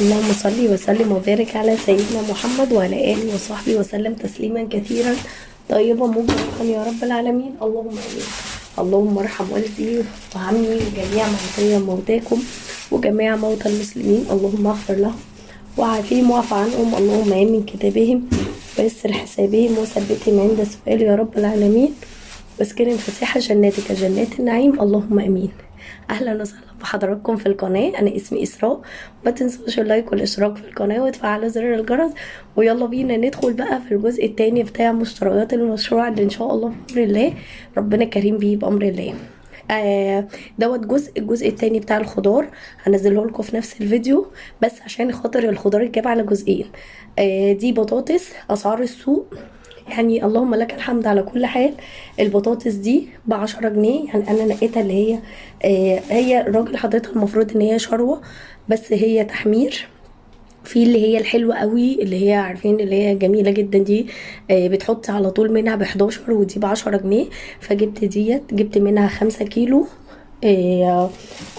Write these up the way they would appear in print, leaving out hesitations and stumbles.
اللهم صل وسلم وبارك على سيدنا محمد وعلى آله وصحبه وسلم تسليما كثيرا طيبا مباركا يا رب العالمين. اللهم آمين. اللهم ارحم والدي وعمي وجميع موتاكم وجميع موتى المسلمين. اللهم اغفر لهم وعافيهم واعف عنهم. اللهم آمن كتابهم ويسر حسابهم وثبتهم عند السؤال يا رب العالمين. واسكنهم فسيح جناتك جنات النعيم. اللهم آمين. اهلا وسهلا بحضراتكم في القناه، انا اسمي اسراء. ما تنسوش اللايك والاشتراك في القناه وتفعلوا زر الجرس. ويلا بينا ندخل بقى في الجزء التاني بتاع مشتريات المشروع اللي ان شاء الله بامر الله ربنا كريم بيه بامر الله. دوت الجزء التاني بتاع الخضار هنزله لكم في نفس الفيديو، بس عشان خاطر الخضار اتجاب على جزئين. دي بطاطس اسعار السوق، يعني اللهم لك الحمد على كل حال. البطاطس دي ب10 جنيه، يعني انا نقيتها اللي هي هي الراجل حضرتها المفروض ان هي شروة، بس هي تحمير. في اللي هي الحلوة قوي اللي هي عارفين اللي هي جميلة جدا دي، بتحط على طول منها ب11 ودي ب10 جنيه. فجبت ديت، جبت منها 5 كيلو.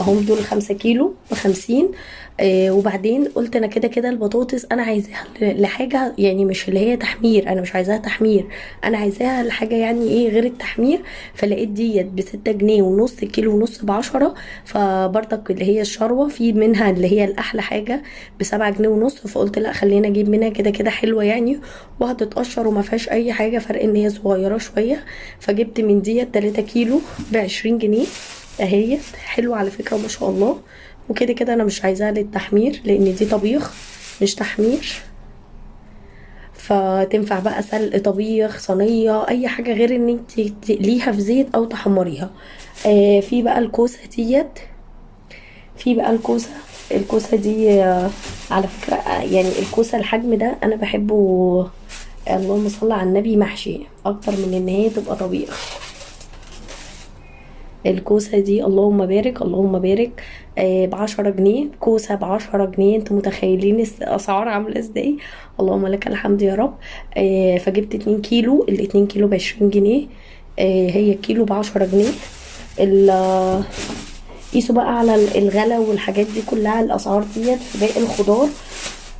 هم دول 5 كيلو ب50. وبعدين قلت انا كده كده البطاطس انا عايزاها لحاجة، يعني مش اللي هي تحمير، انا مش عايزاها تحمير، انا عايزاها لحاجة يعني ايه غير التحمير. فلقيت ديت ب6 جنيه ونص، الكيلو ونص ب10. فبرضك اللي هي الشروة في منها اللي هي الأحلى حاجة ب7 جنيه ونص. فقلت لا خلينا اجيب منها كده كده حلوة يعني، وهتتقشر وما فيهاش اي حاجة، فرق ان هي صغيرة شوية. فجبت من ديت 3 كيلو ب20 جنيه. اهي حلوة على فكرة ما شاء الله. وكده كده انا مش عايزاها للتحمير لان دي طبيخ مش تحمير، فتنفع بقى سلق، طبيخ، صينيه، اي حاجه غير ان انت تقليها في زيت او تحمريها. في بقى الكوسه ديت، في بقى الكوسه دي على فكره يعني الكوسه الحجم ده انا بحبه. اللهم صل على النبي، محشي اكتر من ان هي تبقى طبيخ. الكوسة دي اللهم بارك اللهم بارك، ب10 جنيه. كوسة ب10 جنيه، انتوا متخيلين الأسعار عاملة ازاي؟ اللهم لك الحمد يا رب. فجبت 2 كيلو، ال2 كيلو ب20 جنيه. هي الكيلو ب10 جنيه. قيسوا بقى على الغلا والحاجات دي كلها الأسعار ديت في باقي الخضار.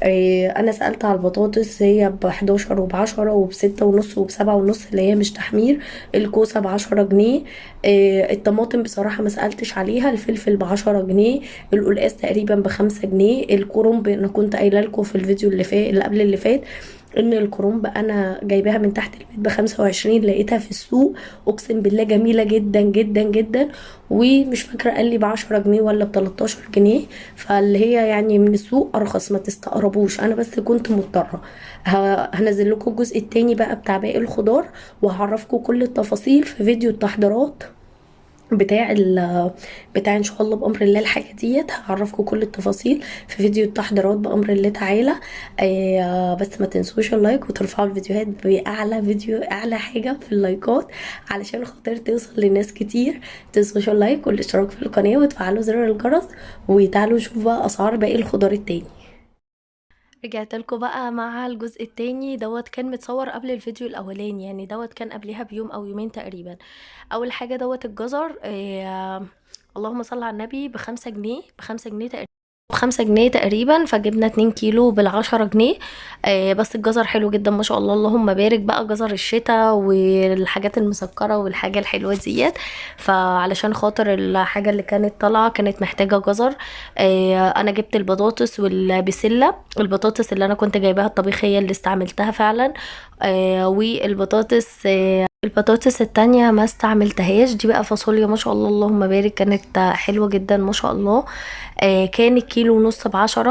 انا سألت على البطاطس، هي ب11 وب10 وب6 ونص وب7 ونص اللي هي مش تحمير. الكوسة ب10 جنيه. الطماطم بصراحة ما سألتش عليها. الفلفل ب10 جنيه. القلقاس تقريبا ب5 جنيه. الكرنب انا كنت قايله لكم في الفيديو اللي فات اللي قبل اللي فات ان الكرنب انا جايباها من تحت البيت ب25، لقيتها في السوق اقسم بالله جميلة جدا جدا جدا. ومش فاكرة قال لي ب10 جنيه ولا ب13 جنيه. فاللي هي يعني من السوق ارخص، ما تستقربوش، انا بس كنت مضطرة. هنزل لكم الجزء التاني بقى بتاع باقي الخضار، وهعرفكم كل التفاصيل في فيديو التحضيرات بتاع بتاع ان شاء الله بامر الله. الحاجه ديت هعرفكم كل التفاصيل في فيديو التحضيرات بامر الله تعالى. بس ما تنسوش اللايك وترفعوا الفيديوهات باعلى فيديو، اعلى حاجه في اللايكات علشان خاطر توصل لناس كتير. تنسوش اللايك والاشتراك في القناه وتفعلوا زر الجرس. وتعالوا نشوف بقى اسعار باقي الخضار التاني. رجعت لكم بقى مع الجزء التاني دوت، كان متصور قبل الفيديو الاولاني، يعني دوت كان قبلها بيوم او يومين تقريبا. اول حاجه دوت الجزر، اللهم صل على النبي، ب5 جنيه، ب5 جنيه تقريبا، ب5 جنيه تقريبا. فجبنا 2 كيلو بال10 جنيه. بس الجزر حلو جدا ما شاء الله، اللهم بارك بقى، جزر الشتاء والحاجات المسكرة والحاجة الحلوة ديت. فعلشان خاطر الحاجة اللي كانت طالعة كانت محتاجة جزر. انا جبت البطاطس والبسلة. البطاطس اللي انا كنت جايباها الطبيخ هي اللي استعملتها فعلا. والبطاطس البطاطس التانية ما استعملتهاش، دي بقى فاصوليا ما شاء الله اللهم بارك، كانت حلوة جدا ما شاء الله. كان الكيلو ونص ب10.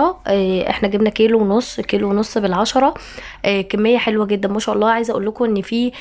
احنا جبنا كيلو ونص، كيلو ونص بال10. كمية حلوة جدا ما شاء الله. عايزة اقول لكم ان في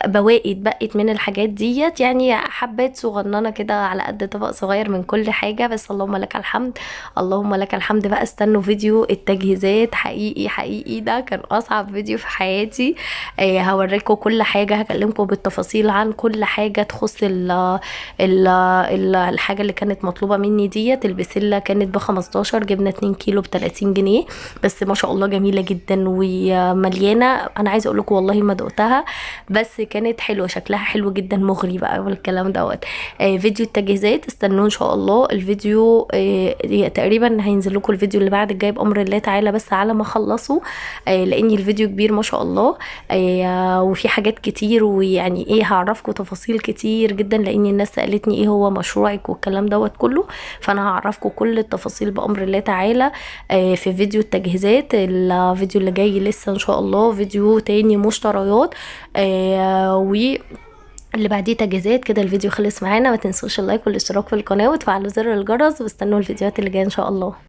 بواقي اتبقت من الحاجات ديت، يعني حبات صغننة كده على قد طبق صغير من كل حاجة. بس اللهم لك الحمد اللهم لك الحمد بقى. استنوا فيديو التجهيزات، حقيقي حقيقي ده كان اصعب فيديو في حياتي. هوريكم كل حاجة جايه هكلمكم بالتفاصيل عن كل حاجه تخص ال الحاجه اللي كانت مطلوبه مني ديت. البسله كانت ب15، جبنا 2 كيلو ب30 جنيه، بس ما شاء الله جميله جدا ومليانه. انا عايزه اقول لكم والله ما دقتها، بس كانت حلوه، شكلها حلو جدا مغري بقى والكلام دوت. فيديو التجهيزات استنوا ان شاء الله. الفيديو تقريبا هينزل لكم الفيديو اللي بعد الجاي بامر الله تعالى، بس على ما اخلصه لان الفيديو كبير ما شاء الله، وفي حاجات كتير، ويعني ايه هعرفكم تفاصيل كتير جدا، لان الناس سالتني ايه هو مشروعك والكلام دوت كله. فانا هعرفكم كل التفاصيل بامر الله تعالى في فيديو التجهيزات. الفيديو اللي جاي لسه ان شاء الله فيديو تاني مشتريات، و اللي بعديه تجهيزات. كده الفيديو خلص معانا. ما تنسوش اللايك والاشتراك في القناه وتفعلوا زر الجرس، واستنوا الفيديوهات اللي جايه ان شاء الله.